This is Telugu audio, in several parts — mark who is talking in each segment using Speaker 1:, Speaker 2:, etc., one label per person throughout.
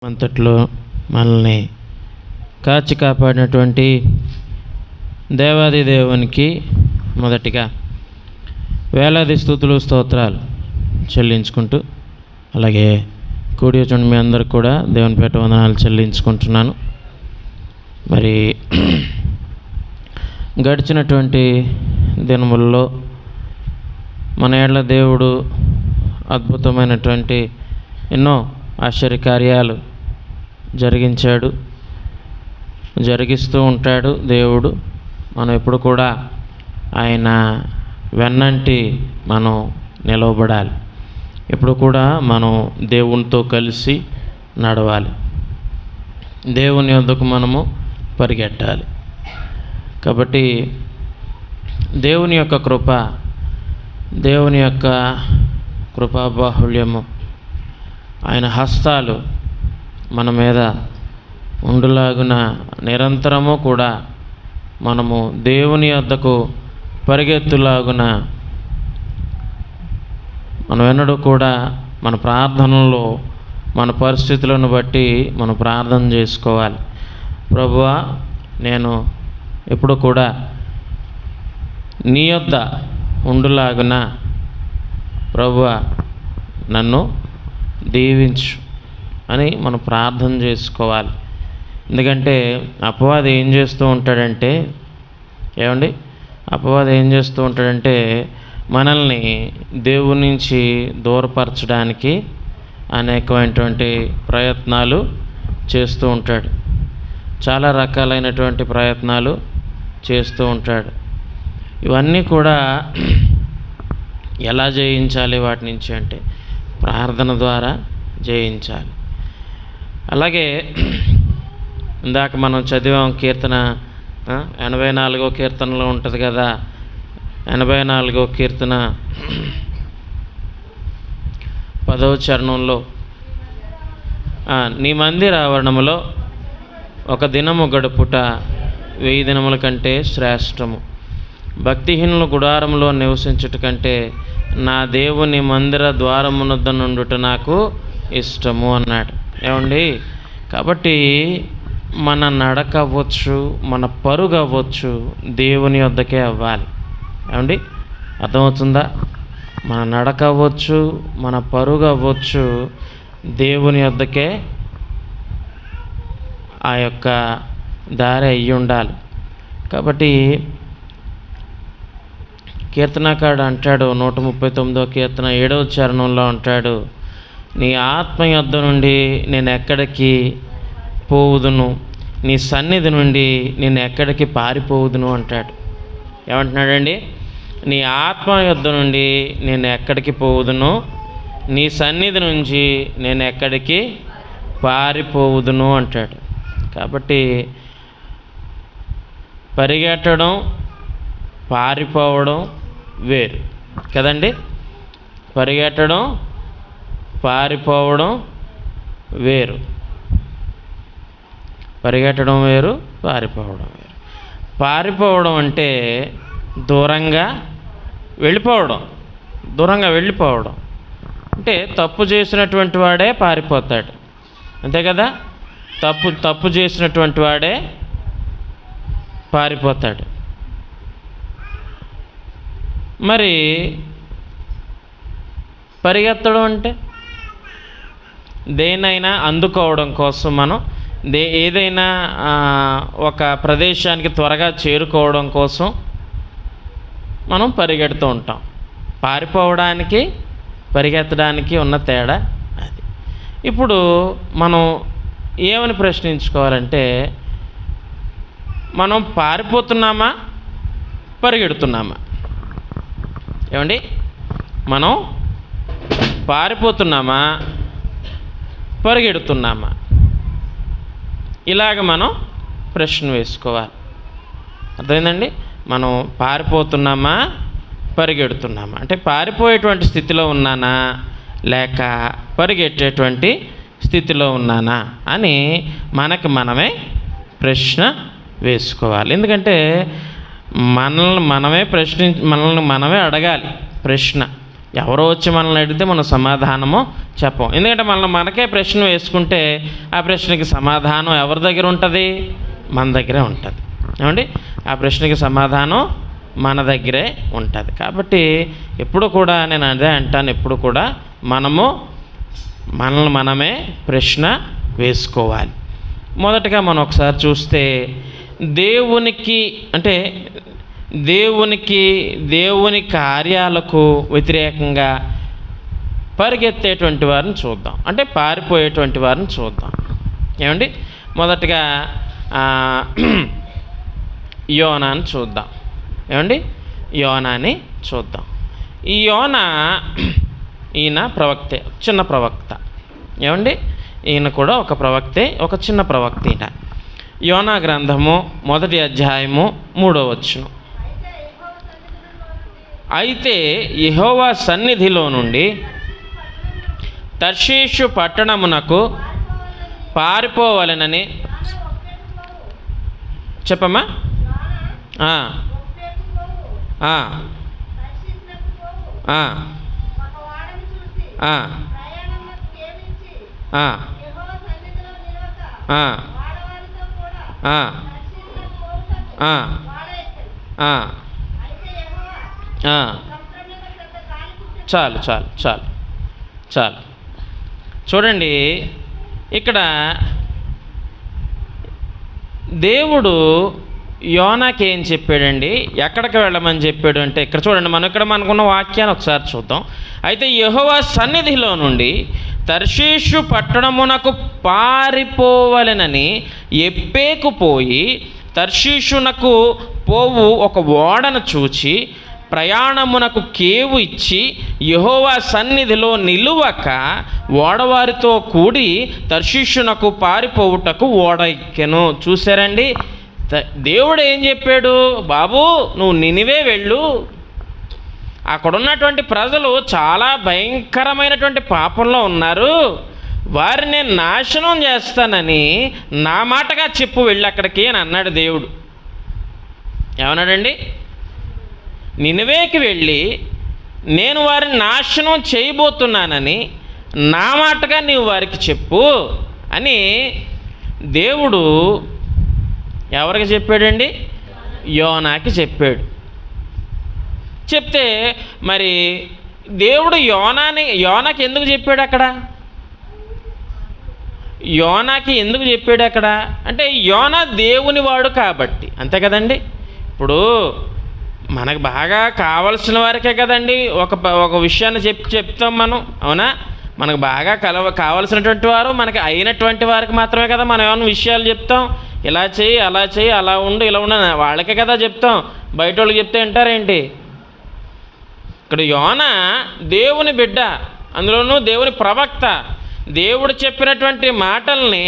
Speaker 1: అంతట్లో మనల్ని కాచి కాపాడినటువంటి దేవాది దేవునికి మొదటిగా వేలాది స్తుతులు స్తోత్రాలు చెల్లించుకుంటూ, అలాగే కూడి వచ్చిన మీ అందరికి కూడా దేవుని పేట వందనాలు చెల్లించుకుంటున్నాను. మరి గడిచినటువంటి దినముల్లో మన ఏళ్ల దేవుడు అద్భుతమైనటువంటి ఎన్నో ఆశ్చర్యకార్యాలు జరిగిస్తూ ఉంటాడు దేవుడు. మనం ఎప్పుడు కూడా ఆయన వెన్నంటి మనం నిలవబడాలి. ఎప్పుడు కూడా మనం దేవునితో కలిసి నడవాలి, దేవుని యొద్దకు మనము పరిగెట్టాలి. కాబట్టి దేవుని యొక్క కృప, దేవుని యొక్క కృపాబాహుళ్యము, ఆయన హస్తాలు మన మీద ఉండులాగున నిరంతరము కూడా మనము దేవుని యొద్దకు పరిగెత్తులాగున మనం ఎన్నడూ కూడా మన ప్రార్థనలో మన పరిస్థితులను బట్టి మనం ప్రార్థన చేసుకోవాలి. ప్రభువా, నేను ఎప్పుడు కూడా నీ యొద్ద ఉండులాగున ప్రభువా నన్ను దీవించు అని మనం ప్రార్థన చేసుకోవాలి. ఎందుకంటే అపవాది ఏం చేస్తూ ఉంటాడంటే, అపవాది ఏం చేస్తూ ఉంటాడంటే మనల్ని దేవుని నుంచి దూరపరచడానికి అనేకమైనటువంటి ప్రయత్నాలు చేస్తూ ఉంటాడు. చాలా రకాలైనటువంటి ప్రయత్నాలు చేస్తూ ఉంటాడు. ఇవన్నీ కూడా ఎలా జయించాలి వాటి నుంచి అంటే ప్రార్థన ద్వారా జయించాలి. అలాగే ఇందాక మనం చదివాం కీర్తన 84వ కీర్తనలో ఉంటుంది కదా, 84వ కీర్తన 10వ చరణంలో, నీ మందిర ఆవరణములో ఒక దినము గడుపుట 1000 దినముల కంటే శ్రేష్టము, భక్తిహీనుల గుడారంలో నివసించుట కంటే నా దేవుని మందిర ద్వారమునొద్ద నుండుట నాకు ఇష్టము అన్నాడు. కాబట్టి మన నడక అవ్వచ్చు, మన పరుగు అవ్వచ్చు, దేవుని వద్దకే అవ్వాలి. అర్థమవుతుందా? మన నడక అవ్వచ్చు, మన పరుగు అవ్వచ్చు, దేవుని వద్దకే ఆ యొక్క దారి అయ్యి ఉండాలి. కాబట్టి కీర్తనకారుడు అంటాడు, 139వ కీర్తన 7వ చరణంలో అంటాడు, నీ ఆత్మ యొద్ద నుండి నేను ఎక్కడికి పోవుదును, నీ సన్నిధి నుండి నేను ఎక్కడికి పారిపోవుదును అంటాడు. ఏమంటున్నాడండి? నీ ఆత్మ యొద్ద నుండి నేను ఎక్కడికి పోవుదును, నీ సన్నిధి నుంచి నేను ఎక్కడికి పారిపోవుదును అంటాడు. కాబట్టి పరిగెట్టడం, పారిపోవడం వేరు కదండి. పరిగెట్టడం, పారిపోవడం వేరు. పరిగెట్టడం వేరు, పారిపోవడం వేరు. పారిపోవడం అంటే దూరంగా వెళ్ళిపోవడం అంటే తప్పు చేసినటువంటి వాడే పారిపోతాడు, అంతే కదా. తప్పు చేసినటువంటి వాడే పారిపోతాడు. మరి పరిగెత్తడం అంటే దేనైనా అందుకోవడం కోసం మనం ఏదైనా ఒక ప్రదేశానికి త్వరగా చేరుకోవడం కోసం మనం పరిగెడుతూ ఉంటాం. పారిపోవడానికి పరిగెత్తడానికి ఉన్న తేడా అది. ఇప్పుడు మనం ఏమని ప్రశ్నించుకోవాలంటే, మనం పారిపోతున్నామా, పరిగెడుతున్నామా? మనం పారిపోతున్నామా, పరిగెడుతున్నామా? ఇలాగ మనం ప్రశ్న వేసుకోవాలి. అర్థమైందండి? మనం పారిపోతున్నామా, పరిగెడుతున్నామా? అంటే పారిపోయేటువంటి స్థితిలో ఉన్నానా, లేక పరిగెట్టేటువంటి స్థితిలో ఉన్నానా అని మనమే ప్రశ్న వేసుకోవాలి. ఎందుకంటే మనల్ని మనమే అడగాలి ప్రశ్న. ఎవరో వచ్చి మనల్ని అడిగితే మనం సమాధానము చెప్పం. ఎందుకంటే మనకే ప్రశ్న వేసుకుంటే ఆ ప్రశ్నకి సమాధానం ఎవరి దగ్గర ఉంటుంది? మన దగ్గరే ఉంటుంది. ఏమండి? ఆ ప్రశ్నకి సమాధానం మన దగ్గరే ఉంటుంది. కాబట్టి ఎప్పుడు కూడా నేను అదే అంటాను, ఎప్పుడు కూడా మనల్ని మనమే ప్రశ్న వేసుకోవాలి. మొదటగా మనం ఒకసారి చూస్తే దేవుని కార్యాలకు వ్యతిరేకంగా పరిగెత్తేటువంటి వారిని చూద్దాం, అంటే పారిపోయేటువంటి వారిని చూద్దాం. ఏమండి? మొదటగా యోనాని చూద్దాం. ఏమండి? యోనాని చూద్దాం. ఈ యోనా ఈయన ప్రవక్తే, చిన్న ప్రవక్త. ఏమండి? ఈయన కూడా ఒక ప్రవక్తే, ఒక చిన్న ప్రవక్త. ఈయన యోనా గ్రంథము 1వ అధ్యాయము 3వ వచనం. అయితే యెహోవా సన్నిధిలో నుండి తర్షీషు పట్టణమునకు పారిపోవలెనని చెప్పమ్మా. చాలు చాలు చాలు చాలు. చూడండి, ఇక్కడ దేవుడు యోనాకి ఏం చెప్పాడండి? ఎక్కడికి వెళ్ళమని చెప్పాడు అంటే, ఇక్కడ చూడండి, మనకున్న వాక్యాన్ని ఒకసారి చూద్దాం. అయితే యెహోవా సన్నిధిలో నుండి తర్షీషు పట్టణమునకు పారిపోవలెనని ఎప్పేకు పోయి తర్షీషునకు పోవు ఒక ఓడను చూచి ప్రయాణమునకు కేవు ఇచ్చి యెహోవా సన్నిధిలో నిలువక ఓడవారితో కూడి తర్షీషునకు పారిపోవుటకు ఓడ ఎక్కెను. చూసారండి? దేవుడు ఏం చెప్పాడు? బాబు, నువ్వు నినివే వెళ్ళు, అక్కడున్నటువంటి ప్రజలు చాలా భయంకరమైనటువంటి పాపంలో ఉన్నారు, వారిని నేను నాశనం చేస్తానని నా మాటగా చెప్పు, వెళ్ళి అక్కడికి అని అన్నాడు దేవుడు. ఏమన్నాడండి? నినివేకి వెళ్ళి నేను వారిని నాశనం చేయబోతున్నానని నా మాటగా నీవు వారికి చెప్పు అని దేవుడు ఎవరికి చెప్పాడండి? యోనాకి చెప్పాడు. చెప్తే మరి దేవుడు యోనాకి ఎందుకు చెప్పాడు అక్కడ? యోనాకి ఎందుకు చెప్పాడు అక్కడ అంటే, యోనా దేవుని వాడు కాబట్టి. అంతే కదండి? ఇప్పుడు మనకు బాగా కావలసిన వారికే కదండి ఒక విషయాన్ని చెప్తాం మనం, అవునా? మనకు బాగా కావలసినటువంటి వారు, మనకి అయినటువంటి వారికి మాత్రమే కదా మనం ఏమైనా విషయాలు చెప్తాం. ఇలా చేయి, అలా చేయి, అలా ఉండు, ఇలా ఉండు, వాళ్ళకే కదా చెప్తాం. బయట వాళ్ళకి చెప్తే వింటారేంటి? ఇక్కడ యోనా దేవుని బిడ్డ, అందులోనూ దేవుని ప్రవక్త. దేవుడు చెప్పినటువంటి మాటల్ని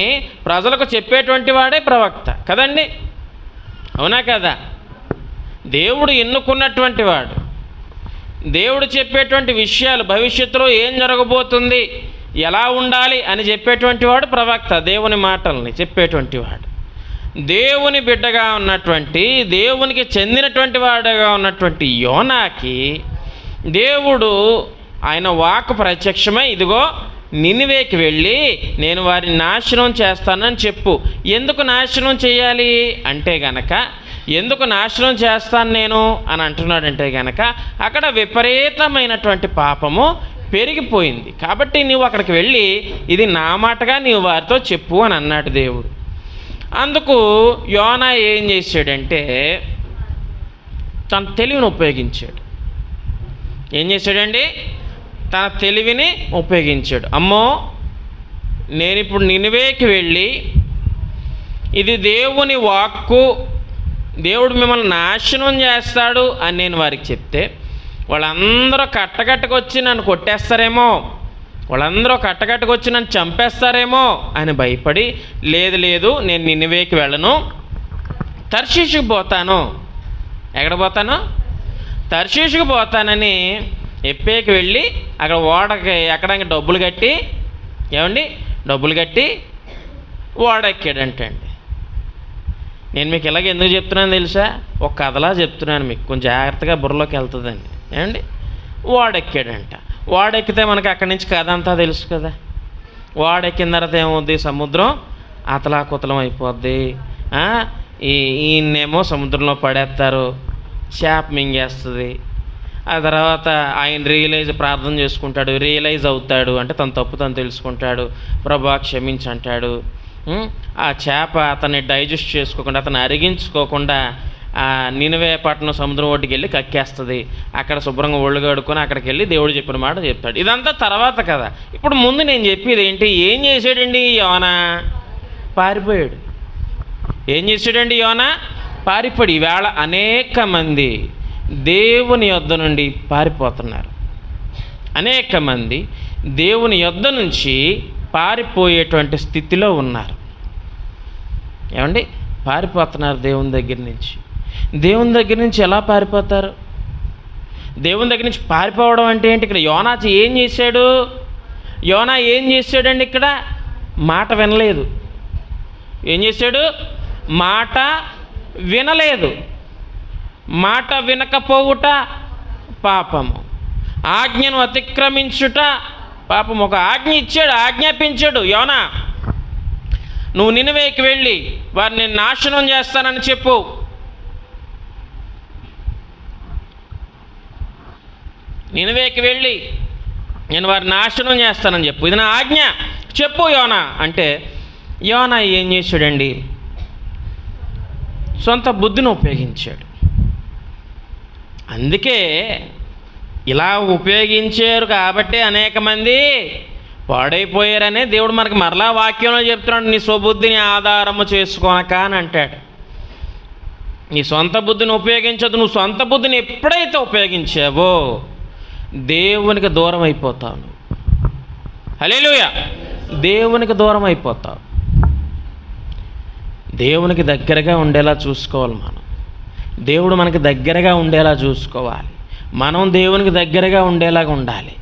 Speaker 1: ప్రజలకు చెప్పేటువంటి వాడే ప్రవక్త కదండి, అవునా కదా? దేవుడు ఎన్నుకున్నటువంటి వాడు, దేవుడు చెప్పేటువంటి విషయాలు, భవిష్యత్తులో ఏం జరగబోతుంది, ఎలా ఉండాలి అని చెప్పేటువంటి వాడు ప్రవక్త. దేవుని మాటల్ని చెప్పేటువంటి వాడు. దేవుని బిడ్డగా ఉన్నటువంటి, దేవునికి చెందినటువంటి వాడుగా ఉన్నటువంటి యోనాకి దేవుడు ఆయన వాక్కు ప్రత్యక్షమై, ఇదిగో నినివేకి వెళ్ళి నేను వారిని నాశనం చేస్తానని చెప్పు. ఎందుకు నాశనం చేయాలి అంటే గనక, ఎందుకు నాశనం చేస్తాను నేను అని అంటున్నాడంటే గనక, అక్కడ విపరీతమైనటువంటి పాపము పెరిగిపోయింది కాబట్టి నువ్వు అక్కడికి వెళ్ళి ఇది నా మాటగా నీవు వారితో చెప్పు అని అన్నాడు దేవుడు. అందుకు యోనా ఏం చేశాడంటే తన తెలివిని ఉపయోగించాడు. ఏం చేశాడండి? తన తెలివిని ఉపయోగించాడు. అమ్మో, నేను ఇప్పుడు నినివేకి వెళ్ళి ఇది దేవుని వాక్కు, దేవుడు మిమ్మల్ని నాశనం చేస్తాడు అని నేను వారికి చెప్తే వాళ్ళందరూ కట్టకట్టుకొచ్చి నన్ను కొట్టేస్తారేమో, వాళ్ళందరూ కట్టకట్టుకొచ్చి నన్ను చంపేస్తారేమో అని భయపడి, లేదు నేను నినివేకి వెళ్ళను, తర్షీషుకి పోతాను. ఎక్కడ పోతాను? తర్షీషుకి పోతానని ఎప్పేకి వెళ్ళి అక్కడ ఓడకి ఎక్కడానికి డబ్బులు కట్టి, ఏమండి డబ్బులు కట్టి ఓడ ఎక్కాడంటే అండి. నేను మీకు ఇలాగ ఎందుకు చెప్తున్నాను తెలుసా? ఒక కథలా చెప్తున్నాను మీకు, కొంచెం జాగ్రత్తగా బుర్రలోకి వెళ్తుందండి. ఏమండి ఓడెక్కాడంట. ఓడెక్కితే మనకి అక్కడి నుంచి కథ అంతా తెలుసు కదా. ఓడెక్కిన తర్వాత ఏమవుద్ది, సముద్రం అతలాకుతలం అయిపోద్ది. ఈయన్నేమో సముద్రంలో పడేస్తారు, చేప మింగేస్తుంది. ఆ తర్వాత ఆయన ప్రార్థన చేసుకుంటాడు, రియలైజ్ అవుతాడు, అంటే తన తప్పు తను తెలుసుకుంటాడు, ప్రభువా క్షమించి అంటాడు. ఆ చేప అతన్ని డైజెస్ట్ చేసుకోకుండా, అతను అరిగించుకోకుండా నినవే పట్టణం సముద్రం ఒడ్డుకి వెళ్ళి కక్కేస్తుంది. అక్కడ శుభ్రంగా ఒళ్ళు కడుక్కొని అక్కడికి వెళ్ళి దేవుడు చెప్పిన మాట చెప్తాడు. ఇదంతా తర్వాత కదా. ఇప్పుడు ముందు నేను చెప్పేది ఏంటి, ఏం చేశాడండి యోనా? పారిపోయాడు. ఏం చేశాడండి యోనా? పారిపోయాడు. ఈవేళ అనేక మంది దేవుని యొద్ద నుండి పారిపోతున్నారు. అనేక మంది దేవుని యొద్ద నుంచి పారిపోయేటువంటి స్థితిలో ఉన్నారు. ఏమండి? పారిపోతున్నారు దేవుని దగ్గర నుంచి. దేవుని దగ్గర నుంచి ఎలా పారిపోతారు? దేవుని దగ్గర నుంచి పారిపోవడం అంటే ఏంటి? ఇక్కడ యోనా ఏం చేశాడు? యోనా ఏం చేశాడండి? ఇక్కడ మాట వినలేదు. ఏం చేశాడు? మాట వినలేదు. మాట వినకపోవుట పాపము, ఆజ్ఞను అతిక్రమించుట పాపం. ఒక ఆజ్ఞ ఇచ్చాడు, ఆజ్ఞాపించాడు. యోనా, నువ్వు నినవేకి వెళ్ళి వారిని నాశనం చేస్తానని చెప్పు. నినవేకి వెళ్ళి నేను వారిని నాశనం చేస్తానని చెప్పు, ఇది నా ఆజ్ఞ, చెప్పు యోనా అంటే, యోనా ఏం చేశాడండి? సొంత బుద్ధిని ఉపయోగించాడు. అందుకే ఇలా ఉపయోగించారు కాబట్టి అనేక మంది పాడైపోయారనే దేవుడు మనకి మరలా వాక్యంలో చెప్తున్నాడు. నీ స్వబుద్ధిని ఆధారము చేసుకోనక అని అంటాడు. నీ సొంత బుద్ధిని ఉపయోగించదు. నువ్వు సొంత బుద్ధిని ఎప్పుడైతే ఉపయోగించావో దేవునికి దూరం అయిపోతావు. హల్లెలూయా. దేవునికి దూరం అయిపోతావు. దేవునికి దగ్గరగా ఉండేలా చూసుకోవాలి మనం. దేవుడు మనకి దగ్గరగా ఉండేలా చూసుకోవాలి. మనం దేవునికి దగ్గరగా ఉండేలాగా ఉండాలి.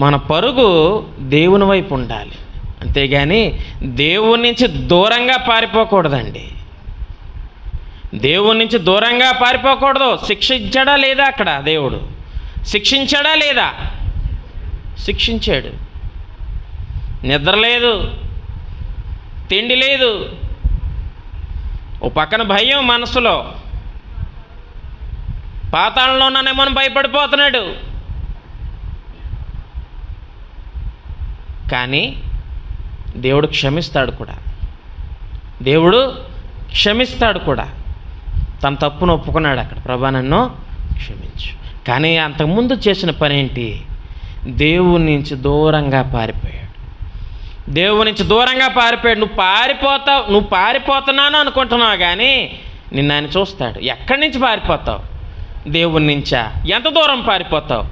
Speaker 1: మన పరుగు దేవుని వైపు ఉండాలి. అంతేగాని దేవుని నుంచి దూరంగా పారిపోకూడదండి. దేవుని నుంచి దూరంగా పారిపోకూడదు. శిక్షించాడా లేదా? అక్కడ దేవుడు శిక్షించాడా లేదా? శిక్షించాడు. నిద్ర లేదు, తిండి లేదు, ఓ పక్కన భయం మనసులో, పాతాళంలోనేమో భయపడిపోతున్నాడు. కానీ దేవుడు క్షమిస్తాడు కూడా. దేవుడు క్షమిస్తాడు కూడా. తన తప్పును ఒప్పుకున్నాడు అక్కడ. ప్రభా నన్ను క్షమించు. కానీ అంతకుముందు చేసిన పని ఏంటి? దేవుని నుంచి దూరంగా పారిపోయాడు. దేవుని నుంచి దూరంగా పారిపోయాడు. నువ్వు పారిపోతున్నాను అనుకుంటున్నావు, కానీ నిన్ను ఆయన చూస్తాడు. ఎక్కడి నుంచి పారిపోతావు? దేవుని నుంచా? ఎంత దూరం పారిపోతావు?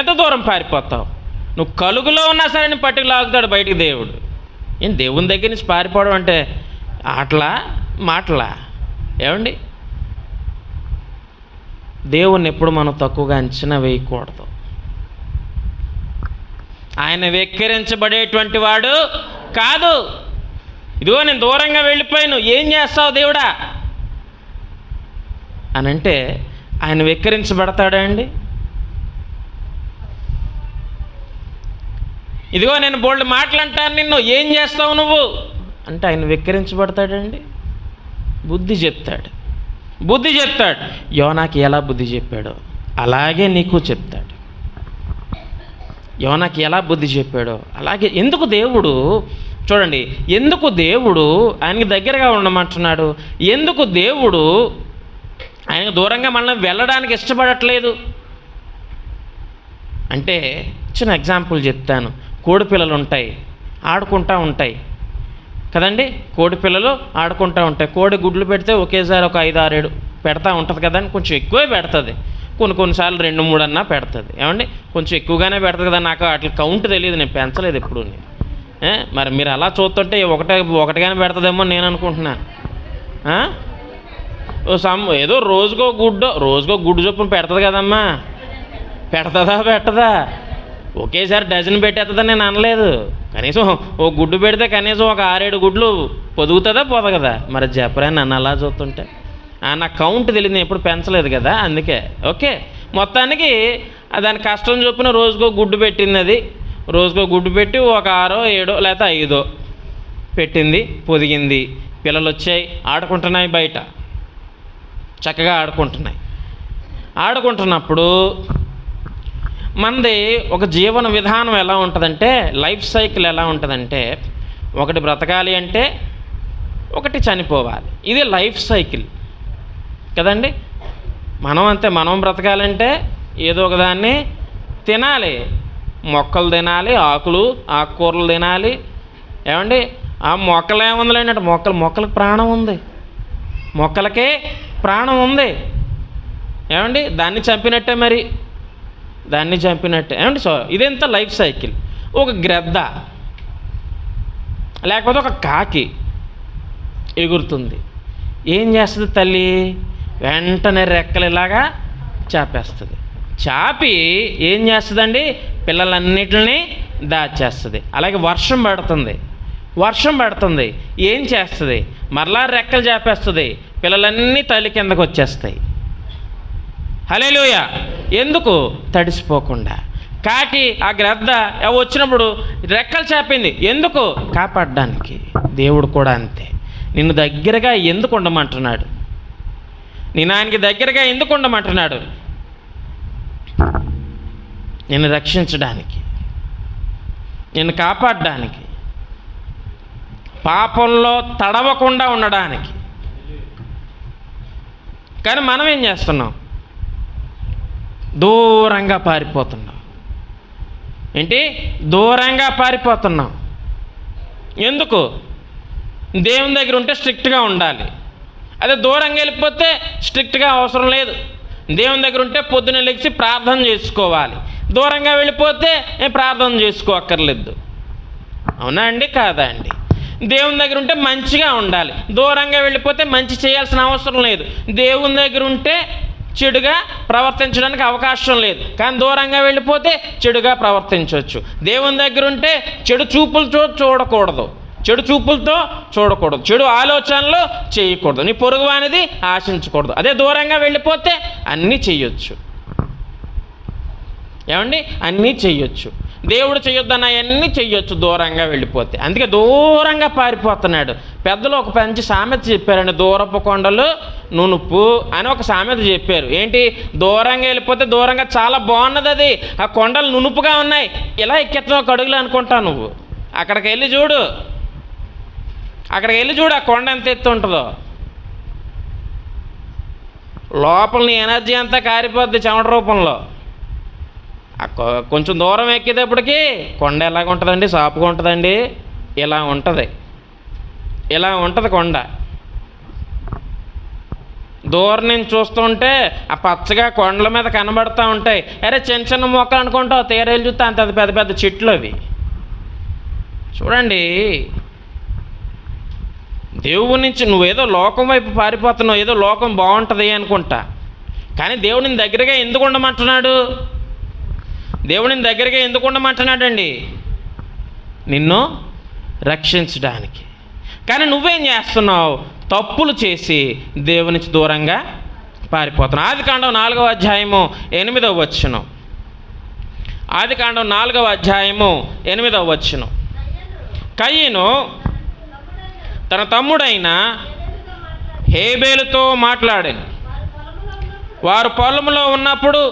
Speaker 1: ఎంత దూరం పారిపోతావు? నువ్వు కలుగులో ఉన్నా సరే నీ పట్టుకు లాగుతాడు బయటికి దేవుడు. ఏం దేవుని దగ్గర నుంచి పారిపోవడం అంటే ఆటలా మాటలా? ఏమండి? దేవుణ్ణి ఎప్పుడు మనం తక్కువగా అంచనా వేయకూడదు. ఆయన వెక్కిరించబడేటువంటి వాడు కాదు. ఇదిగో నేను దూరంగా వెళ్ళిపోయాను, ఏం చేస్తావు దేవుడా అని అంటే ఆయన వెక్కిరించబడతాడా అండి? ఇదిగో నేను బోల్డ్ మాటలంటాను నిన్ను, ఏం చేస్తావు నువ్వు అంటే ఆయన వెక్కిరించబడతాడండి? బుద్ధి చెప్తాడు. బుద్ధి చెప్తాడు. యోనాకి ఎలా బుద్ధి చెప్పాడో అలాగే నీకు చెప్తాడు. యోనాకి ఎలా బుద్ధి చెప్పాడో అలాగే. ఎందుకు దేవుడు చూడండి, ఎందుకు దేవుడు ఆయనకి దగ్గరగా ఉండమంటున్నాడు? ఎందుకు దేవుడు ఆయనకు దూరంగా మనం వెళ్ళడానికి ఇష్టపడట్లేదు అంటే చిన్న ఎగ్జాంపుల్ చెప్తాను. కోడి పిల్లలు ఉంటాయి, ఆడుకుంటూ ఉంటాయి కదండి. కోడి పిల్లలు ఆడుకుంటూ ఉంటాయి. కోడి గుడ్లు పెడితే ఒకేసారి ఒక 5, 6, 7 పెడతా ఉంటుంది కదండి. కొంచెం ఎక్కువే పెడుతుంది, కొన్నిసార్లు 2, 3 అన్నా పెడుతుంది. ఏమండి? కొంచెం ఎక్కువగానే పెడుతుంది కదా. నాకు వాటి కౌంట్ తెలియదు, నేను పెంచలేదు ఎప్పుడు. మరి మీరు అలా చూస్తుంటే ఒకటిగానే పెడుతుందేమో నేను అనుకుంటున్నాను. ఏదో రోజుకో గుడ్డు చొప్పున పెడుతుంది కదమ్మా. పెడుతుందా పెట్టదా? ఒకేసారి డజన్ పెట్టేస్తుందని నేను అనలేదు. కనీసం ఓ గుడ్డు పెడితే కనీసం ఒక 6, 7 గుడ్లు పొదుగుతుందా పోదా? మరి చెప్పరా నన్ను అలా చూస్తుంటే? నాకు కౌంట్ తెలియదు, నేను ఎప్పుడు పెంచలేదు కదా, అందుకే. ఓకే, మొత్తానికి దాని కష్టం చొప్పున రోజుకో గుడ్డు పెట్టింది. అది రోజుకో గుడ్డు పెట్టి ఒక 6 7 లేకపోతే 5 పెట్టింది, పొదిగింది. పిల్లలు వచ్చాయి, ఆడుకుంటున్నాయి, బయట చక్కగా ఆడుకుంటున్నప్పుడు మనది ఒక జీవన విధానం ఎలా ఉంటుందంటే, లైఫ్ సైకిల్ ఎలా ఉంటుందంటే, ఒకటి బ్రతకాలి అంటే ఒకటి చనిపోవాలి. ఇది లైఫ్ సైకిల్ కదండి. మనం అంతే, మనం బ్రతకాలంటే ఏదో ఒకదాన్ని తినాలి. మొక్కలు తినాలి, ఆకుకూరలు తినాలి. ఏమండి, ఆ మొక్కలు ఏముందిలేంటే మొక్కలకు ప్రాణం ఉంది, మొక్కలకే ప్రాణం ఉంది. ఏమండి, దాన్ని చంపినట్టే, మరి దాన్ని చంపినట్టే. ఏమండి, సో ఇదెంత లైఫ్ సైకిల్. ఒక గ్రద్ద లేకపోతే ఒక కాకి ఎగురుతుంది. ఏం చేస్తుంది తల్లి? వెంటనే రెక్కలు ఇలాగా చాపేస్తుంది. చాపి ఏం చేస్తుందండి? పిల్లలన్నిటిని దాచేస్తుంది. అలాగే వర్షం పడుతుంది, ఏం చేస్తుంది? మరలా రెక్కలు చాపేస్తుంది, పిల్లలన్నీ తల్లి కిందకు వచ్చేస్తాయి. హల్లెలూయా. ఎందుకు? తడిసిపోకుండా. కాకి ఆ గ్రద్ద వచ్చినప్పుడు రెక్కలు చాపింది, ఎందుకు? కాపాడడానికి. దేవుడు కూడా అంతే, నిన్ను దగ్గరగా ఎందుకు ఉండమంటున్నాడు? నేను ఆయనకి దగ్గరగా ఎందుకు ఉండమంటున్నాడు? నిన్ను రక్షించడానికి, నిన్ను కాపాడడానికి, పాపంలో తడవకుండా ఉండడానికి. కానీ మనం ఏం చేస్తున్నాం? దూరంగా పారిపోతున్నాం. ఏంటి? దూరంగా పారిపోతున్నాం. ఎందుకు? దేవుని దగ్గర ఉంటే స్ట్రిక్ట్గా ఉండాలి. అదే దూరంగా వెళ్ళిపోతే స్ట్రిక్ట్గా అవసరం లేదు. దేవుని దగ్గర ఉంటే పొద్దున లెగిసి ప్రార్థన చేసుకోవాలి. దూరంగా వెళ్ళిపోతే ప్రార్థన చేసుకోక్కర్లేదు. అవునా అండి? కాదా అండి? దేవుని దగ్గర ఉంటే మంచిగా ఉండాలి, దూరంగా వెళ్ళిపోతే మంచి చేయాల్సిన అవసరం లేదు. దేవుని దగ్గర ఉంటే చెడుగా ప్రవర్తించడానికి అవకాశం లేదు, కానీ దూరంగా వెళ్ళిపోతే చెడుగా ప్రవర్తించవచ్చు. దేవుని దగ్గర ఉంటే చెడు చూపులతో చూడకూడదు, చెడు ఆలోచనలు చేయకూడదు, నీ పొరుగు అనేది ఆశించకూడదు. అదే దూరంగా వెళ్ళిపోతే అన్నీ చెయ్యొచ్చు. ఏమండి? అన్నీ చెయ్యొచ్చు. దేవుడు చెయ్యొద్దన్న అవన్నీ చెయ్యొచ్చు దూరంగా వెళ్ళిపోతే. అందుకే దూరంగా పారిపోతున్నాడు. పెద్దలు ఒక మంచి సామెత చెప్పారండి, దూరపు కొండలు నునుపు అని ఒక సామెత చెప్పారు. ఏంటి? దూరంగా వెళ్ళిపోతే దూరంగా చాలా బాగున్నది, అది ఆ కొండలు నునుపుగా ఉన్నాయి, ఇలా ఎక్కెత్తాం ఒక అడుగులు అనుకుంటావు నువ్వు. అక్కడికి వెళ్ళి చూడు, ఆ కొండ ఎంత ఎత్తు ఉంటుందో. లోపల నీ ఎనర్జీ అంతా కారిపోద్ది చెమట రూపంలో. కొంచెం దూరం ఎక్కేటప్పటికి కొండ ఎలాగ ఉంటుందండి? సాపుగా ఉంటుందండి, ఇలా ఉంటుంది కొండ. దూరం నుంచి చూస్తుంటే ఆ పచ్చగా కొండల మీద కనబడుతూ ఉంటాయి. అరే చిన్న చిన్న మొక్కలు అనుకుంటావు, తీరేళ్ళు చూస్తే అంత పెద్ద పెద్ద చెట్లు అవి. చూడండి, దేవుడి నుంచి నువ్వేదో లోకం వైపు పారిపోతున్నావు, ఏదో లోకం బాగుంటుంది అనుకుంటా. కానీ దేవుడిని దగ్గరగా ఎందుకు ఉండమంటున్నాడు? దేవుడిని దగ్గరగా ఎందుకు ఉండమంటున్నాడండి? నిన్ను రక్షించడానికి. కానీ నువ్వేం చేస్తున్నావు? తప్పులు చేసి దేవుని నుంచి దూరంగా పారిపోతున్నావు. ఆదికాండం 4వ అధ్యాయము 8వ వచనం. ఆదికాండం 4వ అధ్యాయము 8వ వచనం. కయీను తన తమ్ముడైన హేబేలుతో మాట్లాడాను. వారు పొలంలో ఉన్నప్పుడు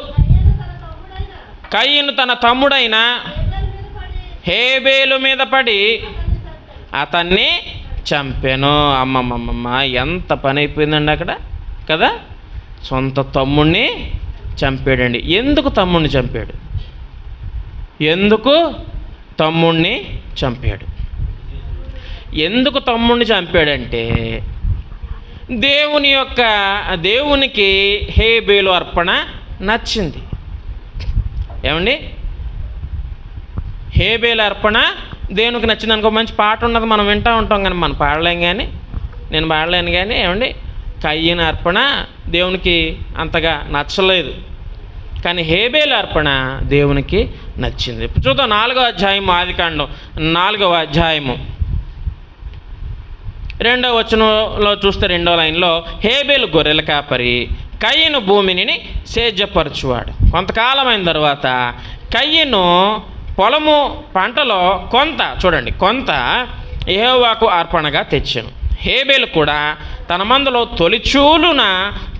Speaker 1: కయీను తన తమ్ముడైన హేబేలు మీద పడి అతన్ని చంపాను. అమ్మమ్మమ్మ, ఎంత పని అయిపోయిందండి అక్కడ కదా. సొంత తమ్ముడిని చంపాడండి. ఎందుకు తమ్ముడిని చంపాడు? ఎందుకు తమ్ముడిని చంపాడంటే దేవునికి హేబేలు అర్పణ నచ్చింది. ఏమండి? హేబేలు అర్పణ దేవునికి నచ్చింది అనుకో. మంచి పాట ఉన్నది, మనం వింటూ ఉంటాం, కానీ మనం పాడలేం, కానీ నేను పాడలేను. కానీ ఏమండి, కయ్యను అర్పణ దేవునికి అంతగా నచ్చలేదు, కానీ హేబేలు అర్పణ దేవునికి నచ్చింది. ఇప్పుడు చూద్దాం 4వ అధ్యాయం, ఆదికాండం 4వ అధ్యాయము 2వ వచనంలో చూస్తే 2వ లైన్లో, హేబేలు గొర్రెల కాపరి, కయ్యను భూమిని సేద్యపరచువాడు. కొంతకాలమైన తర్వాత కయ్యను పొలము పంటలో కొంత యెహోవాకు అర్పణగా తెచ్చెను. హేబేలు కూడా తన మందలో తొలిచూలున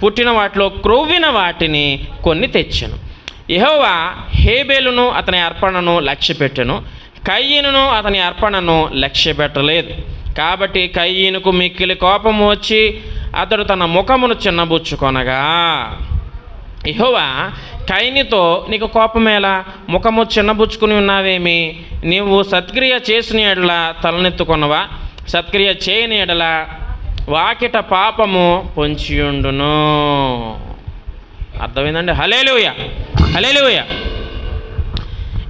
Speaker 1: పుట్టిన వాటిలో క్రొవ్విన వాటిని కొన్ని తెచ్చెను. యెహోవా హేబేలును అతని అర్పణను లక్ష్యపెట్టెను, కయ్యనును అతని అర్పణను లక్ష్యపెట్టలేదు. కాబట్టి కయ్యనుకు మిక్కిలి కోపం వచ్చి అతడు తన ముఖమును చిన్నబుచ్చుకొనగా, యెహోవా కయ్యనితో, నీకు కోపమేలా? ముఖము చిన్నబుచ్చుకుని ఉన్నావేమి? నీవు సత్క్రియ చేసిన ఎడల తలనెత్తుకొనవా? సత్క్రియ చేయని ఎడల వాకిట పాపము పొంచియుండును. అర్థమైందండి? హల్లెలూయా, హల్లెలూయా.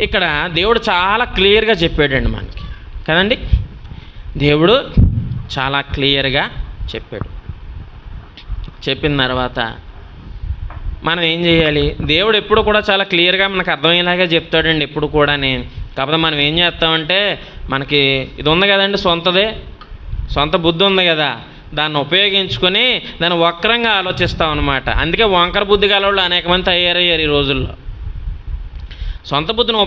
Speaker 1: ఇక్కడ దేవుడు చాలా క్లియర్గా చెప్పాడండి మనకి కదండి. దేవుడు చాలా క్లియర్గా చెప్పాడు. చెప్పిన తర్వాత మనం ఏం చేయాలి? దేవుడు ఎప్పుడు కూడా చాలా క్లియర్గా మనకు అర్థమయ్యేలాగా చెప్తాడండి ఎప్పుడు కూడా. కాకపోతే మనం ఏం చేస్తామంటే, మనకి ఇది ఉంది కదండి, సొంత బుద్ధి ఉంది కదా, దాన్ని ఉపయోగించుకొని దాన్ని వక్రంగా ఆలోచిస్తాం అనమాట. అందుకే వంకర బుద్ధి గలవాళ్ళు అనేక మంది తయారయ్యారు ఈ రోజుల్లో. సొంత బుద్ధిని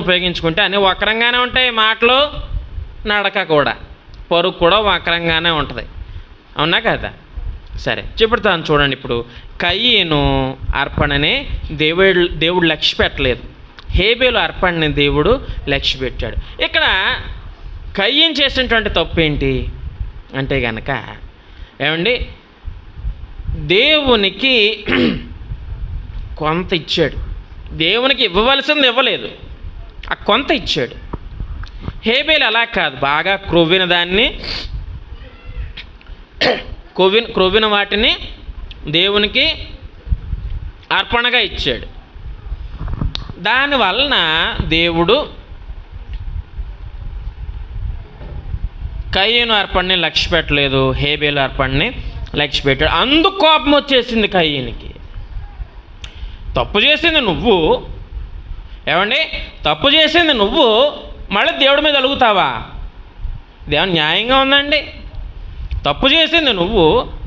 Speaker 1: ఉపయోగించుకుంటే అన్నీ వక్రంగానే ఉంటాయి. మాటలు, నడక కూడా, పరుగు కూడా వక్రంగానే ఉంటుంది. అవునా కదా? సరే, చెప్తాను చూడండి. ఇప్పుడు కయ్యను అర్పణని దేవుడు లక్ష్య పెట్టలేదు, హేబేలు అర్పణని దేవుడు లక్ష్య పెట్టాడు. ఇక్కడ కయ్యను చేసినటువంటి తప్పు ఏంటి అంటే కనుక, ఏమండి, దేవునికి కొంత ఇచ్చాడు. దేవునికి ఇవ్వవలసింది ఇవ్వలేదు, ఆ కొంత ఇచ్చాడు. హేబేలు అలా కాదు, బాగా క్రొవ్విన దాన్ని, క్రొవ్విన వాటిని దేవునికి అర్పణగా ఇచ్చాడు. దానివలన దేవుడు కయ్యను అర్పణని లక్ష్య పెట్టలేదు, హేబేలు అర్పణని లక్ష్య పెట్టాడు. అందుకు కోపం వచ్చేసింది కయ్యనికి. తప్పు చేసింది నువ్వు, ఏమండి, తప్పు చేసింది నువ్వు, మళ్ళీ దేవుడి మీద అలుగుతావా? ఇదేమన్నా న్యాయంగా ఉందండి? తప్పు చేసింది నువ్వు,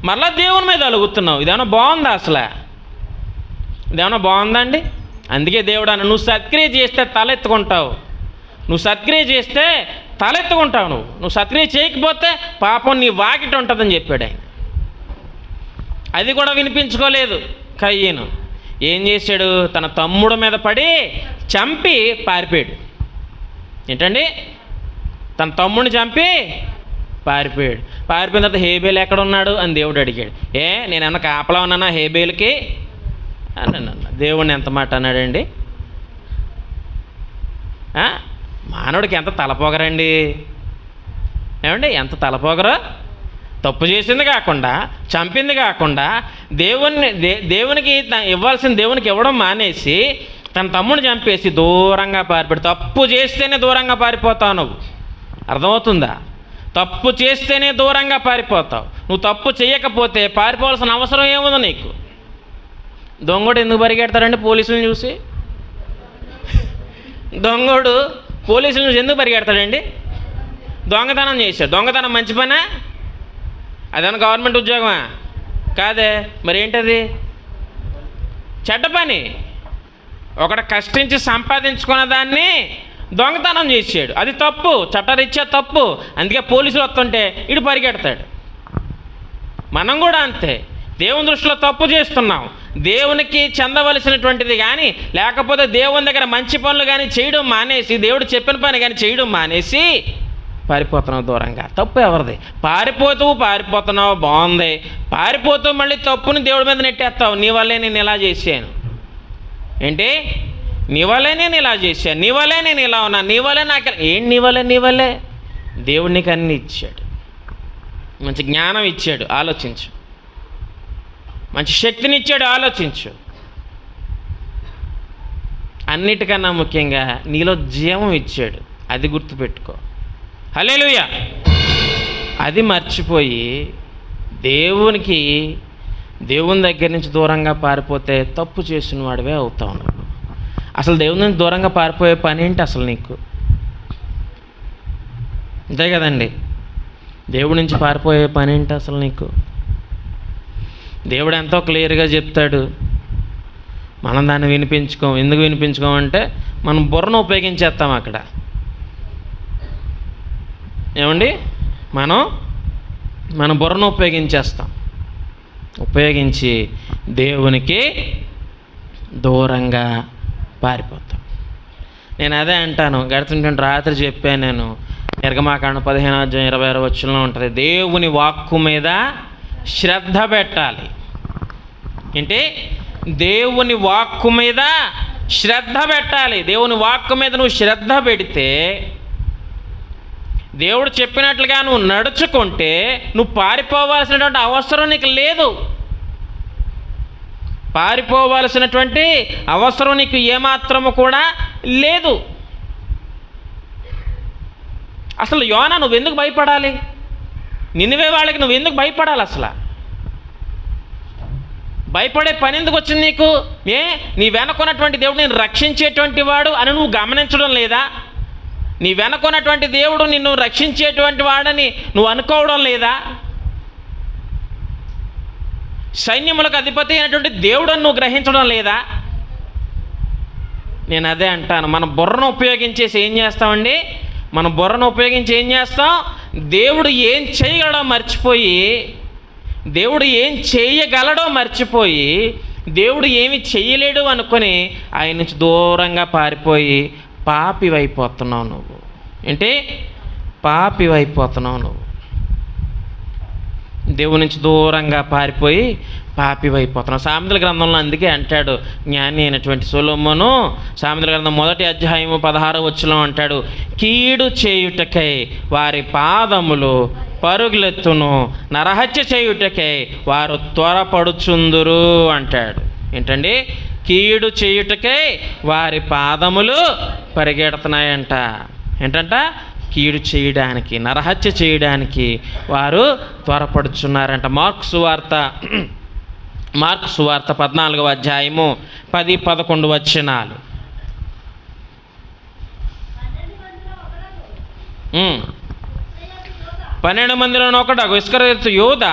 Speaker 1: మళ్ళీ దేవుని మీద అలుగుతున్నావు. ఇదేమన్నా బాగుందా? అసలు ఇదేమన్నా బాగుందండి? అందుకే దేవుడు అన్న, నువ్వు సత్క్రియ చేస్తే తలెత్తుకుంటావు, నువ్వు సత్క్రియ చేయకపోతే పాపం నీ వాకిట ఉంటుందని చెప్పాడు ఆయన. అది కూడా వినిపించుకోలేదు కయ్యను. ఏం చేశాడు? తన తమ్ముడు మీద పడి చంపి పారిపోయాడు. ఏంటండి? తన తమ్ముడిని చంపి పారిపోయాడు. పారిపోయిన తర్వాత హేబేలు ఎక్కడ ఉన్నాడు అని దేవుడు అడిగాడు. నేనన్నా కాపలా ఉన్నానా హేబేలుకి అని అన్న. దేవుడిని ఎంత మాట అన్నాడండి? మానవుడికి ఎంత తలపోగరండి, ఏమండి, ఎంత తలపోగరో! తప్పు చేసింది కాకుండా, చంపింది కాకుండా, దేవునికి ఇవ్వాల్సిన దేవునికి ఇవ్వడం మానేసి తన తమ్ముడిని చంపేసి దూరంగా పారిపోయాడు. తప్పు చేస్తేనే దూరంగా పారిపోతావు నువ్వు. అర్థమవుతుందా? తప్పు చేస్తేనే దూరంగా పారిపోతావు. నువ్వు తప్పు చేయకపోతే పారిపోవాల్సిన అవసరం ఏముంది నీకు? దొంగడు ఎందుకు పరిగెడతాడండి పోలీసులను చూసి? దొంగడు పోలీసులను చూసి ఎందుకు పరిగెడతాడండి? దొంగతనం చేశాడు. దొంగతనం మంచి పనా? అదేమన్నా గవర్నమెంట్ ఉద్యోగమా? కాదే. మరి ఏంటది? చెడ్డ పని. ఒకడు కష్టించి సంపాదించుకున్న దాన్ని దొంగతనం చేసాడు, అది తప్పు, చట్టరీత్యా తప్పు. అందుకే పోలీసులు వస్తుంటే ఇటు పరిగెడతాడు. మనం కూడా అంతే, దేవుని దృష్టిలో తప్పు చేస్తున్నాం. దేవునికి చెందవలసినటువంటిది కానీ, లేకపోతే దేవుని దగ్గర మంచి పనులు కానీ చేయడం మానేసి, దేవుడు చెప్పిన పని కానీ చేయడం మానేసి పారిపోతున్నావు దూరంగా. తప్పు ఎవరిది? పారిపోతున్నావు, బాగుంది. పారిపోతూ మళ్ళీ తప్పుని దేవుడి మీద నెట్టేస్తావు. నీ వల్లే నేను ఇలా చేశాను, ఏంటి, నీ వల్లే నేను ఇలా చేశాను, నీ వల్లే నేను ఇలా ఉన్నా, నీ వల్లే నాకు ఏంటి, నీ వల్లే. దేవుడు నీకు అన్నీ ఇచ్చాడు, మంచి జ్ఞానం ఇచ్చాడు, ఆలోచించు. మంచి శక్తిని ఇచ్చాడు, ఆలోచించు. అన్నిటికన్నా ముఖ్యంగా నీలో జీవం ఇచ్చాడు, అది గుర్తుపెట్టుకో. హల్లెలూయా. అది మర్చిపోయి దేవుని దగ్గర నుంచి దూరంగా పారిపోతే తప్పు చేసిన వాడివే అవుతావు నువ్వు. అసలు దేవుని నుంచి దూరంగా పారిపోయే పని ఏంటి అసలు నీకు? అంతే కదండి. దేవుడి నుంచి పారిపోయే పని ఏంటి అసలు నీకు? దేవుడు ఎంతో క్లియర్గా చెప్తాడు. మనం దాన్ని వినిపించుకోం. ఎందుకు వినిపించుకోమంటే మనం బుర్రను ఉపయోగించేస్తాం అక్కడ. ఏమండి, మన బుర్రను ఉపయోగించి దేవునికి దూరంగా పారిపోతాం. నేను అదే అంటాను, గడిచినటువంటి రాత్రి చెప్పాను నేను. నిర్గమాకాండం 15:26 ఉంటుంది, దేవుని వాక్కు మీద శ్రద్ధ పెట్టాలి. ఏంటి? దేవుని వాక్కు మీద శ్రద్ధ పెట్టాలి. దేవుని వాక్కు మీద నువ్వు శ్రద్ధ పెడితే, దేవుడు చెప్పినట్లుగా నువ్వు నడుచుకుంటే నువ్వు పారిపోవాల్సినటువంటి అవసరం నీకు లేదు. పారిపోవాల్సినటువంటి అవసరం నీకు ఏమాత్రము కూడా లేదు. అసలు యోనా నువ్వెందుకు భయపడాలి? నినివే వాళ్ళకి నువ్వెందుకు భయపడాలి? అసలు భయపడే పని ఎందుకు వచ్చింది నీకు? నీ వెనకున్నటువంటి దేవుడు నేను రక్షించేటువంటి వాడు అని నువ్వు గమనించడం లేదా? నీ వెనకున్నటువంటి దేవుడు నిన్ను రక్షించేటువంటి వాడని నువ్వు అనుకోవడం లేదా? సైన్యములకు అధిపతి అయినటువంటి దేవుడని నువ్వు గ్రహించడం లేదా? నేను అదే అంటాను, మన బుర్రను ఉపయోగించేసి ఏం చేస్తామండి? మన బుర్రను ఉపయోగించి ఏం చేస్తాం? దేవుడు ఏం చేయగలడో మర్చిపోయి, దేవుడు ఏం చేయగలడో మర్చిపోయి, దేవుడు ఏమి చేయలేడు అనుకొని ఆయన నుంచి దూరంగా పారిపోయి పాపివైపోతున్నావు నువ్వు. ఏంటి? పాపివైపోతున్నావు నువ్వు. దేవుడి నుంచి దూరంగా పారిపోయి పాపివైపోతున్నావు. సామెతల గ్రంథంలో అందుకే అంటాడు జ్ఞాని అయినటువంటి సొలొమోను, సామెతల గ్రంథం 1:16 అంటాడు, కీడు చేయుటకై వారి పాదములు పరుగులెత్తును, నరహత్య చేయుటకై వారు త్వరపడుచుందురు అంటాడు. ఏంటండి? కీడు చేయుటకై వారి పాదములు పరిగెడుతున్నాయంట. ఏంటంట? కీడు చేయడానికి, నరహత్య చేయడానికి వారు త్వరపడుచున్నారంట. మార్కు సువార్త 14:10-11 12 మందిలో ఒకడు ఇస్కరియోతు యూద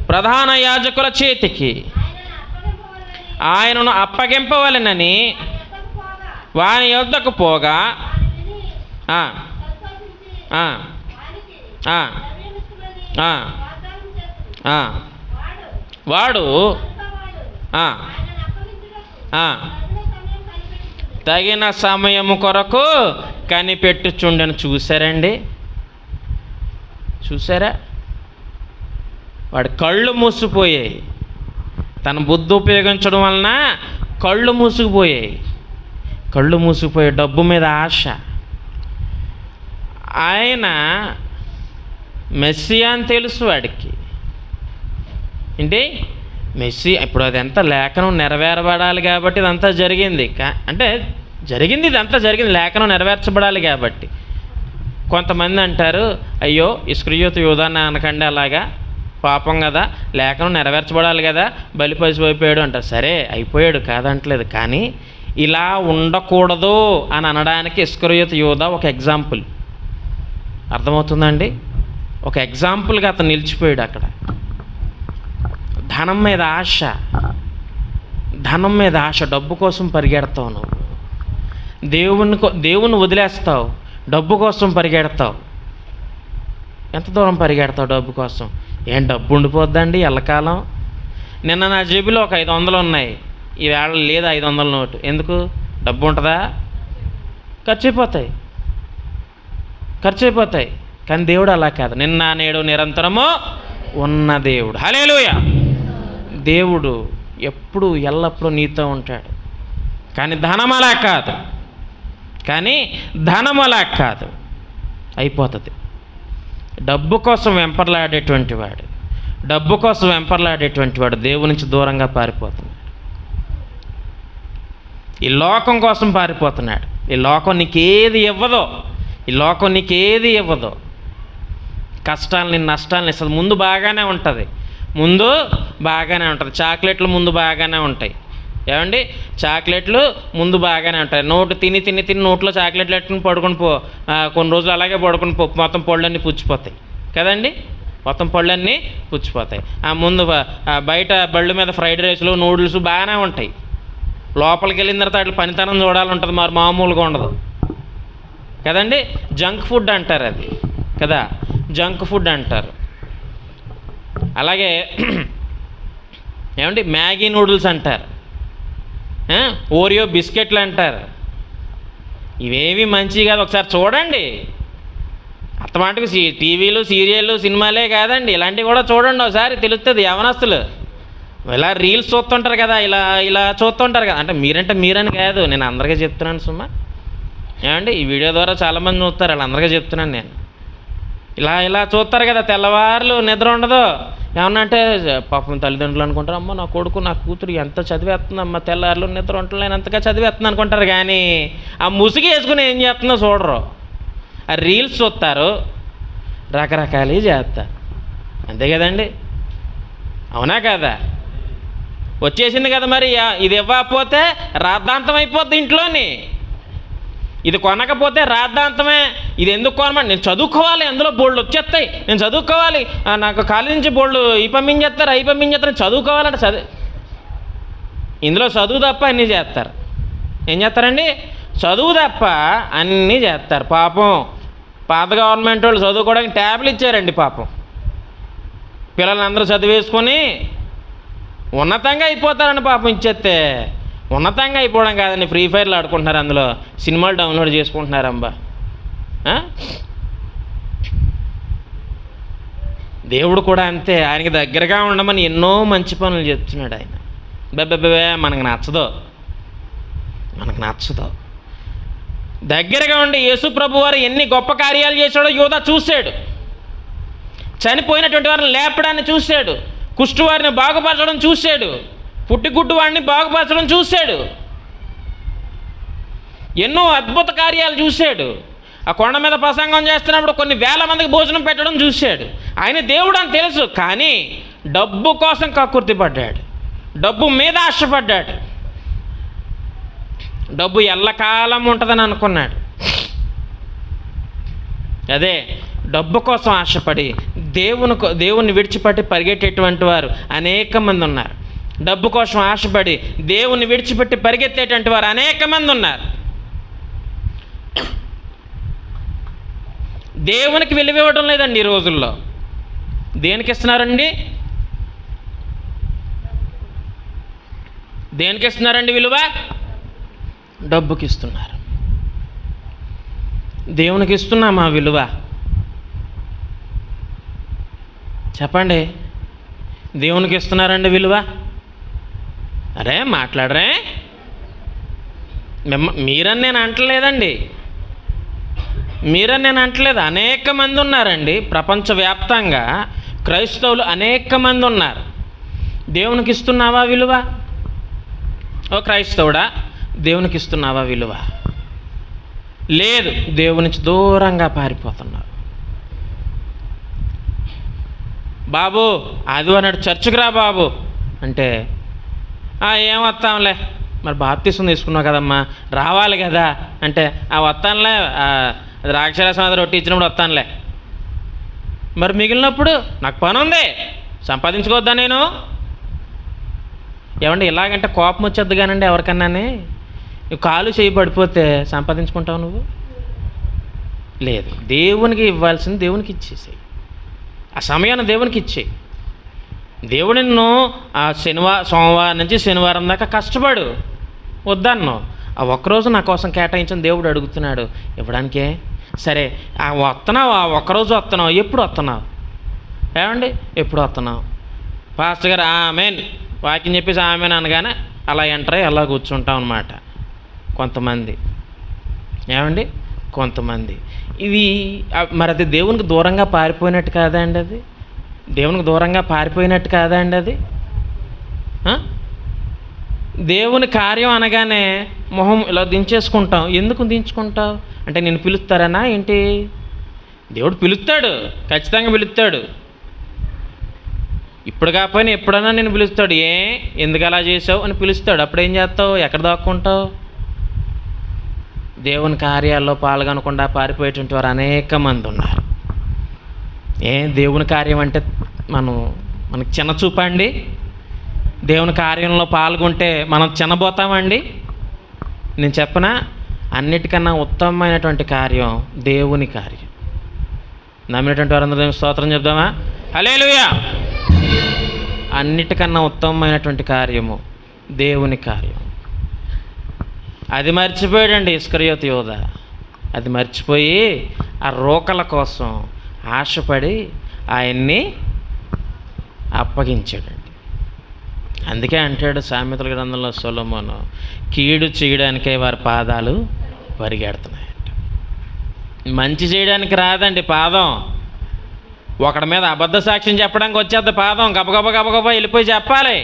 Speaker 1: ప్రధాన యాజకుల చేతికి ఆయనను అప్పగింపవలెనని వాని యొద్దకు పోగా వాడు తగిన సమయము కొరకు కనిపెట్టుచుండెను. చూసారండి? చూసారా? వాడి కళ్ళు మూసిపోయాయి. తన బుద్ధి ఉపయోగించడం వలన కళ్ళు మూసుకుపోయాయి. డబ్బు మీద ఆశ. ఆయన మెస్సియా అని తెలుసు వాడికి. ఏంటి? మెస్సియా. ఇప్పుడు అదంతా లేఖనం నెరవేరబడాలి కాబట్టి ఇదంతా జరిగింది. ఇదంతా జరిగింది లేఖనం నెరవేర్చబడాలి కాబట్టి. కొంతమంది అంటారు, అయ్యో ఇస్కరియోతు యూదాన్ని అనకండి, అలాగా పాపం కదా, లేఖనం నెరవేర్చబడాలి కదా, బలిపసిపోయాడు అంటారు. సరే, అయిపోయాడు కాదంటలేదు, కానీ ఇలా ఉండకూడదు అని అనడానికి ఇస్కరియోతు యూదా ఒక ఎగ్జాంపుల్. అర్థమవుతుందండి? ఒక ఎగ్జాంపుల్గా అతను నిలిచిపోయాడు అక్కడ. ధనం మీద ఆశ, డబ్బు కోసం పరిగెడతావు నువ్వు. దేవుణ్ణి వదిలేస్తావు, డబ్బు కోసం పరిగెడతావు. ఎంత దూరం పరిగెడతావు డబ్బు కోసం? ఏం డబ్బు ఉండిపోద్దండి ఎల్లకాలం? నిన్న నా జేబులో ఒక 500 ఉన్నాయి, ఈవేళ లేదు 500 నోటు. ఎందుకు? డబ్బు ఉంటుందా? ఖర్చు అయిపోతాయి. కానీ దేవుడు అలా కాదు. నిన్న నేడు నిరంతరము ఉన్న దేవుడు. హల్లెలూయా! దేవుడు ఎప్పుడు ఎల్లప్పుడూ నీతో ఉంటాడు. కానీ ధనం అలా కాదు. అయిపోతుంది. డబ్బు కోసం వెంపర్లాడేటువంటి వాడు దేవుని నుంచి దూరంగా పారిపోతున్నాడు. ఈ లోకం కోసం పారిపోతున్నాడు. ఈ లోకం నీకేది ఇవ్వదో, కష్టాలని నష్టాలని ఇస్తుంది. ముందు బాగానే ఉంటుంది. చాక్లెట్లు ముందు బాగానే ఉంటాయి. ఏమండి? చాక్లెట్లు ముందు బాగానే ఉంటాయి. నోటు తిని నోట్లో చాక్లెట్లు ఎట్టుకుని పడుకుని పో, కొన్ని రోజులు అలాగే పడుకుని పో, మొత్తం పళ్ళన్నీ పుచ్చిపోతాయి కదండి. మొత్తం పళ్ళన్నీ పుచ్చిపోతాయి. ఆ ముందు బయట బళ్ళు మీద ఫ్రైడ్ రైస్లు నూడిల్స్ బాగానే ఉంటాయి. లోపలికి వెళ్ళిన తర్వాత అట్లా పనితనం చూడాలంటుంది, మరి మామూలుగా ఉండదు కదండి. జంక్ ఫుడ్ అంటారు అది కదా, జంక్ ఫుడ్ అంటారు. అలాగే ఏమండి మ్యాగీ నూడిల్స్ అంటారు, ఓరియో బిస్కెట్లు అంటారు. ఇవేవి మంచివి కాదు. ఒకసారి చూడండి, అత్తమాటకు టీవీలు సీరియళ్ళు సినిమాలే కాదండి, ఇలాంటివి కూడా చూడండి ఒకసారి, తెలుస్తుంది. యవనస్తులు ఇలా రీల్స్ చూస్తుంటారు కదా, ఇలా చూస్తుంటారు కదా. అంటే మీరని కాదు, నేను అందరికీ చెప్తున్నాను సుమా. ఏమండి ఈ వీడియో ద్వారా చాలామంది చూస్తారు, వాళ్ళందరికీ చెప్తున్నాను నేను. ఇలా చూస్తారు కదా, తెల్లవారులు నిద్ర ఉండదు. ఏమన్నా అంటే పాపం తల్లిదండ్రులు అనుకుంటారు, అమ్మ నా కొడుకు నా కూతురు ఎంత చదివేస్తుందమ్మ, తెల్లారులు నిద్ర ఉండలేను అంతగా చదివేస్తుంది అనుకుంటారు. కానీ ఆ ముసుగు వేసుకుని ఏం చేస్తుందో చూడరు. ఆ రీల్స్ చూస్తారు, రకరకాలు చేస్తారు. అంతే కదండి, అవునా కదా? వచ్చేసింది కదా మరి. ఇది ఇవ్వకపోతే రాద్ధాంతం అయిపోద్ది ఇంట్లోని. ఇది కొనకపోతే రాద్ధాంతమే. ఇది ఎందుకు కొనమని, నేను చదువుకోవాలి, అందులో బోల్డ్ వచ్చేస్తాయి, నేను చదువుకోవాలి, నాకు కాలేజీ నుంచి బోల్డ్ అవి పంపించేస్తారు చదువుకోవాలంటే ఇందులో చదువు తప్ప అన్నీ చేస్తారు. ఏం చేస్తారండి? చదువు తప్ప అన్నీ చేస్తారు. పాపం పాత గవర్నమెంట్ వాళ్ళు చదువుకోవడానికి ట్యాబ్లు ఇచ్చారండి. పాపం పిల్లలందరూ చదివేసుకొని ఉన్నతంగా అయిపోతారని పాపం ఇచ్చేస్తే. ఉన్నతంగా అయిపోవడం కాదండి, ఫ్రీ ఫైర్లు ఆడుకుంటున్నారు, అందులో సినిమాలు డౌన్లోడ్ చేసుకుంటున్నారబ్బా. దేవుడు కూడా అంతే, ఆయనకి దగ్గరగా ఉండమని ఎన్నో మంచి పనులు చెప్తున్నాడు ఆయన. మనకు నచ్చదు. దగ్గరగా ఉండి యేసు ప్రభు వారు ఎన్ని గొప్ప కార్యాలు చేశాడో యూదా చూశాడు. చనిపోయినటువంటి వారిని లేపడాన్ని చూశాడు, కుష్ఠవారిని బాగుపరచడం చూశాడు, పుట్టిగుడ్డు వాడిని బాగుపరచడం చూశాడు, ఎన్నో అద్భుత కార్యాలు చూశాడు. ఆ కొండ మీద ప్రసంగం చేస్తున్నప్పుడు కొన్ని వేల మందికి భోజనం పెట్టడం చూశాడు. ఆయన దేవుడు అని తెలుసు, కానీ డబ్బు కోసం కక్కుర్తి పడ్డాడు, డబ్బు మీద ఆశపడ్డాడు. డబ్బు ఎల్లకాలం ఉంటుందని అనుకున్నాడు. అదే డబ్బు కోసం ఆశపడి దేవుని విడిచిపెట్టి పరిగెట్టేటువంటి వారు అనేక మంది ఉన్నారు. డబ్బు కోసం ఆశపడి దేవుని విడిచిపెట్టి పరిగెత్తేటువంటి వారు అనేక మంది ఉన్నారు. దేవునికి విలువ ఇవ్వడం లేదండి ఈ రోజుల్లో. దేనికి ఇస్తున్నారండి? దేనికి ఇస్తున్నారండి విలువ? డబ్బుకి ఇస్తున్నారు. దేవునికి ఇస్తున్నామా విలువ? చెప్పండి, దేవునికి ఇస్తున్నారండి విలువ? అరే మాట్లాడరే, మీరని నేను అంటలేదండి, అనేక మంది ఉన్నారండి. ప్రపంచవ్యాప్తంగా క్రైస్తవులు అనేక మంది ఉన్నారు. దేవునికి ఇస్తున్నావా విలువ? ఓ క్రైస్తవుడా, దేవునికి ఇస్తున్నావా విలువ? లేదు, దేవుని నుంచి దూరంగా పారిపోతున్నావు. బాబు ఆదివారం చర్చికి రా బాబు అంటే ఏమొస్తాంలే, మరి బాప్తీసం తీసుకున్నావు కదమ్మా, రావాలి కదా అంటే వస్తానులే, ద్రాక్షరసం రొట్టి ఇచ్చినప్పుడు వస్తానులే. మరి మిగిలినప్పుడు నాకు పని ఉంది, సంపాదించుకోవద్దా నేను? ఏమంటే ఇలాగంటే కోపం వచ్చేద్దు కానండి ఎవరికన్నానే. నువ్వు కాలు చేయి పడిపోతే సంపాదించుకుంటావు నువ్వు? లేదు, దేవునికి ఇవ్వాల్సింది దేవునికి ఇచ్చేసేయి, ఆ సమయాన్ని దేవునికి ఇచ్చేయి. దేవుడు నిన్ను ఆ సోమవారం నుంచి శనివారం దాకా కష్టపడు వద్దన్నావు, ఆ ఒక్కరోజు నా కోసం కేటాయించిన దేవుడు అడుగుతున్నాడు ఇవ్వడానికే. సరే వస్తున్నావు, ఆ ఒక్కరోజు వస్తున్నావు, ఎప్పుడు వస్తున్నావు? ఏమండి ఎప్పుడు వస్తున్నావు? పాస్టర్ గారు ఆమెన్ వాక్యం చెప్పేసి ఆమెన్ అనగానే అలా ఎంటర్ అయ్యి అలా కూర్చుంటాం అన్నమాట కొంతమంది. ఏమండి కొంతమంది ఇది మరి అది దేవునికి దూరంగా పారిపోయినట్టు కాదా అండి? అది దేవునికి దూరంగా పారిపోయినట్టు కాదా అండి? అది దేవుని కార్యం అనగానే మొహం ఇలా దించేసుకుంటాం. ఎందుకు దించుకుంటావు అంటే నేను పిలుస్తారనా ఏంటి? దేవుడు పిలుస్తాడు, ఖచ్చితంగా పిలుస్తాడు. ఇప్పుడు కాకపోయినా ఎప్పుడైనా నేను పిలుస్తాడు. ఎందుకు అలా చేసావు అని పిలుస్తాడు. అప్పుడేం చేస్తావు? ఎక్కడ దాక్కుంటావు? దేవుని కార్యాల్లో పాల్గొనకుండా పారిపోయేటువంటి వారు అనేక మంది ఉన్నారు. దేవుని కార్యం అంటే మనకి చిన్న చూపా అండి? దేవుని కార్యంలో పాల్గొంటే మనం చిన్నబోతామండి? నేను చెప్పనా, అన్నిటికన్నా ఉత్తమమైనటువంటి కార్యం దేవుని కార్యం. నమ్మినటువంటి వారందరూ స్తోత్రం చెప్దామా? హల్లెలూయా. అన్నిటికన్నా ఉత్తమమైనటువంటి కార్యము దేవుని కార్యం. అది మర్చిపోయాడండి ఇస్కరియోతు యోధ. అది మర్చిపోయి ఆ రోకల కోసం ఆశపడి ఆయన్ని అప్పగించాడండి. అందుకే అంటాడు సామెతల గ్రంథంలో సొలొమోను, కీడు చేయడానికే వారి పాదాలు పరిగెడుతున్నాయంట. మంచి చేయడానికి రాదండి పాదం. ఒకడి మీద అబద్ధ సాక్ష్యం చెప్పడానికి వచ్చేద్ది పాదం. గబగబా వెళ్ళిపోయి చెప్పాలి.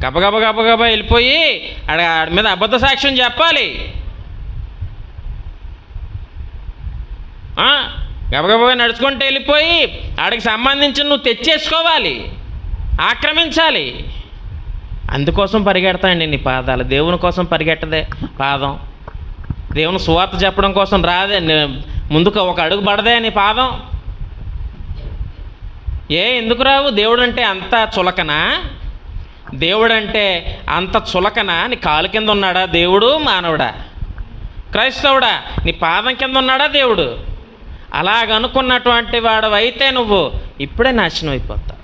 Speaker 1: గబగబా వెళ్ళిపోయి ఆడి మీద అబద్ధ సాక్ష్యం చెప్పాలి. గబగబా నడుచుకుంటూ వెళ్ళిపోయి ఆడికి సంబంధించి నువ్వు తెచ్చేసుకోవాలి, ఆక్రమించాలి. అందుకోసం పరిగెడతాయండి నీ పాదాలు. దేవుని కోసం పరిగెట్టదే పాదం. దేవుని సువార్త చెప్పడం కోసం రాదే, ముందుకు ఒక అడుగు పడదే నీ పాదం. ఎందుకు రావు? దేవుడు అంటే అంత చులకనా? దేవుడంటే అంత చులకనా? నీ కాలు కింద ఉన్నాడా దేవుడు? మానవుడా? క్రైస్తవుడా? నీ పాదం కింద ఉన్నాడా దేవుడు? అలాగనుకున్నటువంటి వాడవైతే నువ్వు ఇప్పుడే నాశనం అయిపోతావు.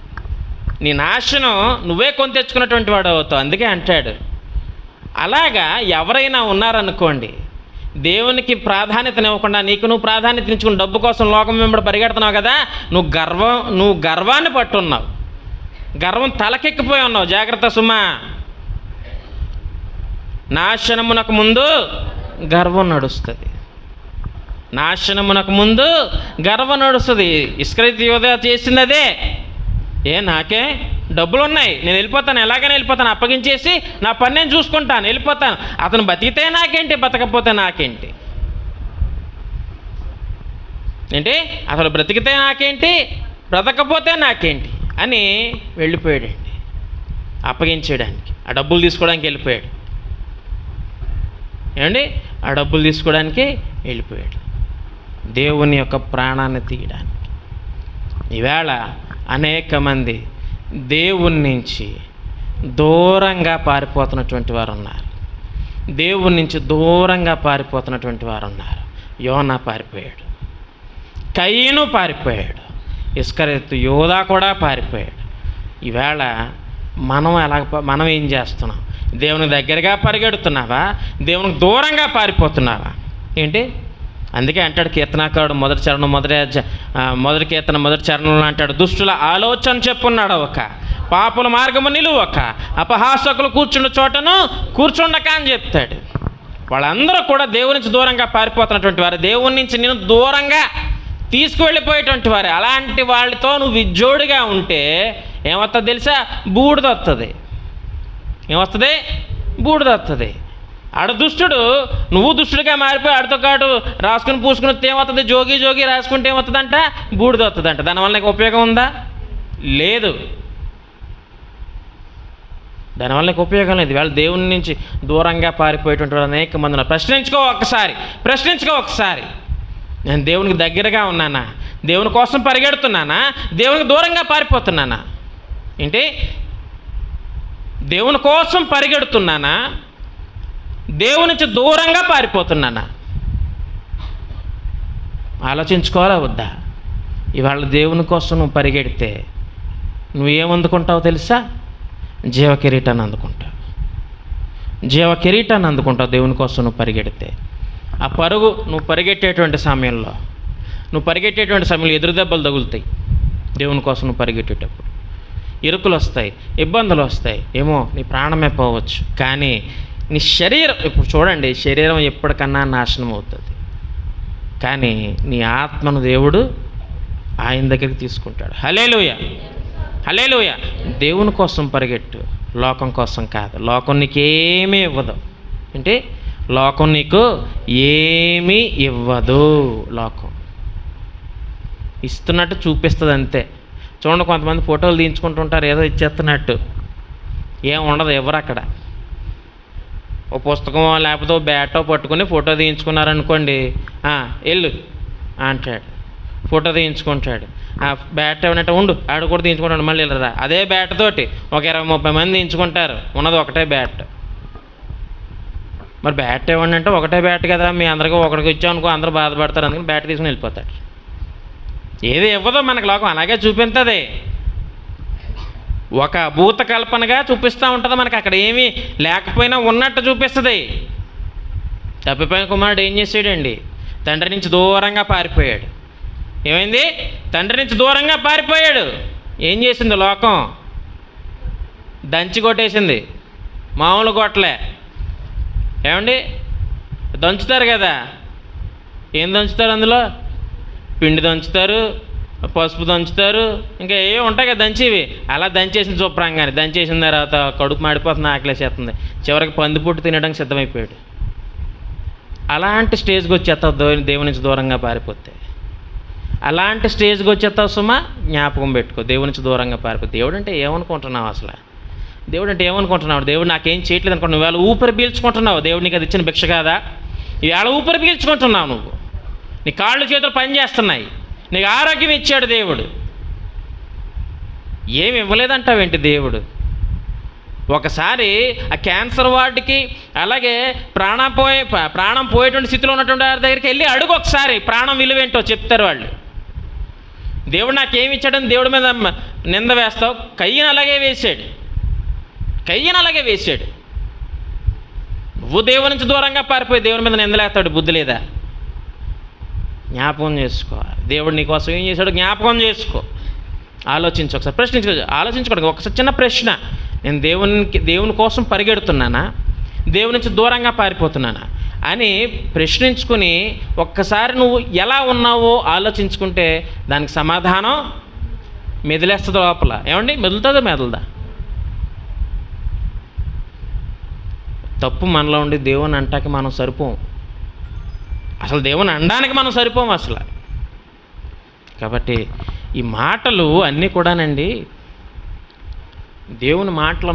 Speaker 1: నీ నాశనం నువ్వే కొని తెచ్చుకున్నటువంటి వాడు అవుతావు. అందుకే అంటాడు, అలాగా ఎవరైనా ఉన్నారనుకోండి, దేవునికి ప్రాధాన్యతనివ్వకుండా నువ్వు ప్రాధాన్యత ఇచ్చుకుని డబ్బు కోసం లోకం వెంబడి పరిగెడుతున్నావు కదా, నువ్వు గర్వాన్ని పట్టున్నావు. గర్వం తలకెక్కిపోయి ఉన్నావు. జాగ్రత్త సుమా. నాశనమునకు ముందు గర్వం నడుస్తుంది. నాశనమునకు ముందు గర్వం నడుస్తుంది. ఇస్కరియోతు యోధ చేసింది అదే. నాకే డబ్బులు ఉన్నాయి, నేను వెళ్ళిపోతాను, ఎలాగైనా వెళ్ళిపోతాను, అప్పగించేసి నా పని నేను చూసుకుంటాను, వెళ్ళిపోతాను. అతను బతికితే నాకేంటి, బతకపోతే నాకేంటి? అసలు బ్రతికితే నాకేంటి, బ్రతకపోతే నాకేంటి అని వెళ్ళిపోయాడండి అప్పగించేయడానికి. ఆ డబ్బులు తీసుకోవడానికి వెళ్ళిపోయాడు. ఆ డబ్బులు తీసుకోవడానికి వెళ్ళిపోయాడు, దేవుని యొక్క ప్రాణాన్ని తీయడానికి. ఈవేళ అనేక మంది దేవుని నుంచి దూరంగా పారిపోతున్నటువంటి వారు ఉన్నారు. దేవుని నుంచి దూరంగా పారిపోతున్నటువంటి వారు ఉన్నారు. యోనా పారిపోయాడు, కయీను పారిపోయాడు, ఇస్కరియోతు యోధ కూడా పారిపోయాడు. ఈవేళ మనం ఏం చేస్తున్నాం? దేవునికి దగ్గరగా పరిగెడుతున్నావా, దేవునికి దూరంగా పారిపోతున్నావా? అందుకే అంటాడు కీర్తనాకారుడు మొదటి కీర్తన మొదటి చరణంలో అంటాడు, దుష్టుల ఆలోచన చెప్పున్నాడు ఒక, పాపుల మార్గము నిలువక, అపహాసకులు కూర్చున్న చోటను కూర్చుండక అని చెప్తాడు. వాళ్ళందరూ కూడా దేవుని నుంచి దూరంగా పారిపోతున్నటువంటి వారు, దేవుని నుంచి నేను దూరంగా తీసుకువెళ్ళిపోయేటువంటి వారు. అలాంటి వాళ్ళతో నువ్వు విజ్జోడిగా ఉంటే ఏమవుతుంది తెలుసా? బూడిద వస్తుంది. ఏమొస్తుంది? బూడిద వస్తుంది. ఆడ దుష్టుడు, నువ్వు దుష్టుడిగా మారిపోయి ఆడితో కాడు రాసుకుని పూసుకుని ఏమవుతుంది? జోగి రాసుకుంటే ఏమవుతుందంట? బూడిద వస్తుందంట. దానివల్ల నీకు ఉపయోగం ఉందా? లేదు. దానివల్ల నీకు ఉపయోగం లేదు. వాళ్ళు దేవుని నుంచి దూరంగా పారిపోయేటువంటి వాళ్ళు అనేక మంది ఉన్నారు. ప్రశ్నించుకో ఒకసారి. నేను దేవునికి దగ్గరగా ఉన్నానా? దేవుని కోసం పరిగెడుతున్నానా? దేవునికి దూరంగా పారిపోతున్నానా? దేవుని కోసం పరిగెడుతున్నానా? దేవుని నుంచి దూరంగా పారిపోతున్నానా? ఆలోచించుకోవాలా వద్దా? ఇవాళ దేవుని కోసం నువ్వు పరిగెడితే నువ్వేమందుకుంటావు తెలుసా? జీవ కిరీటాన్ని అందుకుంటావు. దేవుని కోసం నువ్వు పరిగెడితే ఆ పరుగు నువ్వు పరిగెట్టేటువంటి సమయంలో ఎదురు దెబ్బలు తగులుతాయి. దేవుని కోసం నువ్వు పరిగెట్టేటప్పుడు ఇరుకులు వస్తాయి, ఇబ్బందులు వస్తాయి, ఏమో నీ ప్రాణమే పోవచ్చు. కానీ నీ శరీరం, ఇప్పుడు చూడండి, శరీరం ఎప్పటికన్నా నాశనం అవుతుంది, కానీ నీ ఆత్మను దేవుడు ఆయన దగ్గరికి తీసుకుంటాడు. హల్లెలూయా. దేవుని కోసం పరిగెట్టు, లోకం కోసం కాదు. లోకం నీకేమీ ఇవ్వదు. లోకం నీకు ఏమీ ఇవ్వదు. లోకం ఇస్తున్నట్టు చూపిస్తుంది అంతే. చూడండి, కొంతమంది ఫోటోలు తీయించుకుంటుంటారు ఏదో ఇచ్చేస్తున్నట్టు, ఏం ఉండదు, ఎవరు అక్కడ. ఓ పుస్తకమో లేకపోతే ఓ బ్యాటో పట్టుకుని ఫోటో తీయించుకున్నారనుకోండి, వెళ్ళు అంటాడు. ఫోటో తీయించుకుంటాడు. ఆ బ్యాట్ ఏమన్నట్టు ఉండు ఆడు కూడా తీయించుకుంటాడు. మళ్ళీ వెళ్ళరా అదే బ్యాట్ తోటి ఒక 20-30 మంది తీయించుకుంటారు. ఉన్నది ఒకటే బ్యాట్. మరి బ్యాట్ ఇవ్వండి అంటే ఒకటే బ్యాట్ కదా, మీ అందరికీ ఒకరికి ఇచ్చామనుకో అందరూ బాధపడతారు, అందుకని బ్యాట్ తీసుకుని వెళ్ళిపోతాడు. ఏది ఇవ్వదో మనకు లోకం అలాగే చూపిస్తుంది. ఒక భూత కల్పనగా చూపిస్తూ ఉంటుంది మనకు. అక్కడ ఏమీ లేకపోయినా ఉన్నట్టు చూపిస్తుంది. తప్పిపోయిన కుమారుడు ఏం చేసాడండి? తండ్రి నుంచి దూరంగా పారిపోయాడు. ఏమైంది? తండ్రి నుంచి దూరంగా పారిపోయాడు. ఏం చేసింది లోకం? దంచి కొట్టేసింది. మామూలు కొట్టలే. ఏమండి దంచుతారు కదా, ఏం దంచుతారు? అందులో పిండి దంచుతారు, పసుపు దంచుతారు, ఇంకా ఏ ఉంటాయి కదా దంచేవి. అలా దంచేసింది శుభ్రంగానే. దంచేసిన తర్వాత కడుపు మాడిపోతుంది, ఆకలేసేస్తుంది. చివరికి పందిపుట్టు తినడానికి సిద్ధమైపోయాడు. అలాంటి స్టేజ్కి వచ్చేస్తావు దేవుని నుంచి దూరంగా పారిపోతే. అలాంటి స్టేజ్కి వచ్చేస్తావు సుమా, జ్ఞాపకం పెట్టుకో. దేవుని నుంచి దూరంగా పారిపోతే. దేవుడు అంటే ఏమనుకుంటున్నావు అసలు? దేవుడు అంటే ఏమనుకుంటున్నావు? దేవుడు నాకేం చేయట్లేదు అనుకుంటున్నావు. నువ్వు వేళ ఊపిరి పీల్చుకుంటున్నావు. దేవుడు నీకు అది ఇచ్చిన భిక్ష కాదా? ఇవాళ ఊపిరి పీల్చుకుంటున్నావు. నువ్వు నీ కాళ్ళు చేతులు పనిచేస్తున్నాయి. నీకు ఆరోగ్యం ఇచ్చాడు దేవుడు. ఏమి ఇవ్వలేదంటావేంటి దేవుడు? ఒకసారి ఆ క్యాన్సర్ వార్డుకి అలాగే ప్రాణం పోయేటువంటి స్థితిలో ఉన్నటువంటి వారి దగ్గరికి వెళ్ళి అడుగు ఒకసారి, ప్రాణం విలువేంటో చెప్తారు వాళ్ళు. దేవుడు నాకేమి ఇచ్చాడని దేవుడి మీద నింద వేస్తావు. కయ్యను అలాగే వేసాడు. నువ్వు దేవుని నుంచి దూరంగా పారిపోయి దేవుని మీద నిందలేస్తాడు. బుద్ధి లేదా? జ్ఞాపకం చేసుకో. దేవుడు నీకోసం ఏం చేశాడు జ్ఞాపకం చేసుకో. ఆలోచించు ఒకసారి, ఆలోచించుకోండి. ఒకసారి చిన్న ప్రశ్న, నేను దేవుని కోసం పరిగెడుతున్నానా, దేవుని నుంచి దూరంగా పారిపోతున్నానా అని ప్రశ్నించుకుని ఒక్కసారి నువ్వు ఎలా ఉన్నావో ఆలోచించుకుంటే దానికి సమాధానం మెదిలేస్తుంది లోపల. ఏమండి మెదులుతుందో మెదలదా? తప్పు మనలో ఉండి దేవుని అంటాకి మనం సరిపోం. అసలు దేవుని అనడానికి మనం సరిపోం అసలు. కాబట్టి ఈ మాటలు అన్నీ కూడానండి దేవుని మాటల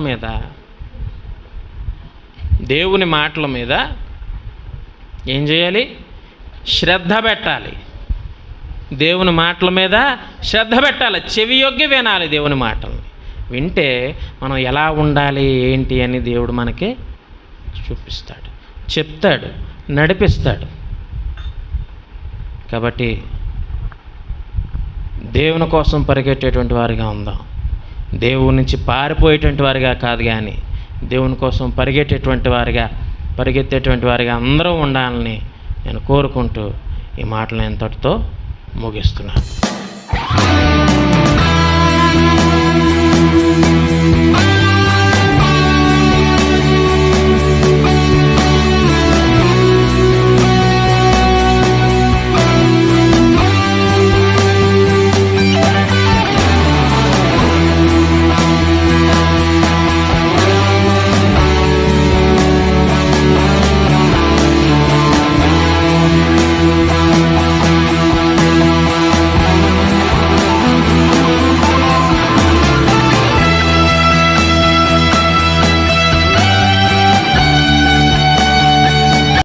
Speaker 1: మీద ఏం చేయాలి? శ్రద్ధ పెట్టాలి. దేవుని మాటల మీద శ్రద్ధ పెట్టాలి. చెవి యొగ్గి వినాలి దేవుని మాటల్ని. వింటే మనం ఎలా ఉండాలి ఏంటి అని దేవుడు మనకి చూపిస్తాడు, చెప్తాడు, నడిపిస్తాడు. కాబట్టి దేవుని కోసం పరిగెట్టేటువంటి వారిగా ఉందాం. దేవుని నుంచి పారిపోయేటువంటి వారిగా కాదు, కానీ దేవుని కోసం పరిగెత్తేటువంటి వారిగా అందరూ ఉండాలని నేను కోరుకుంటూ ఈ మాటలు ఎంతటితో ముగిస్తున్నాను.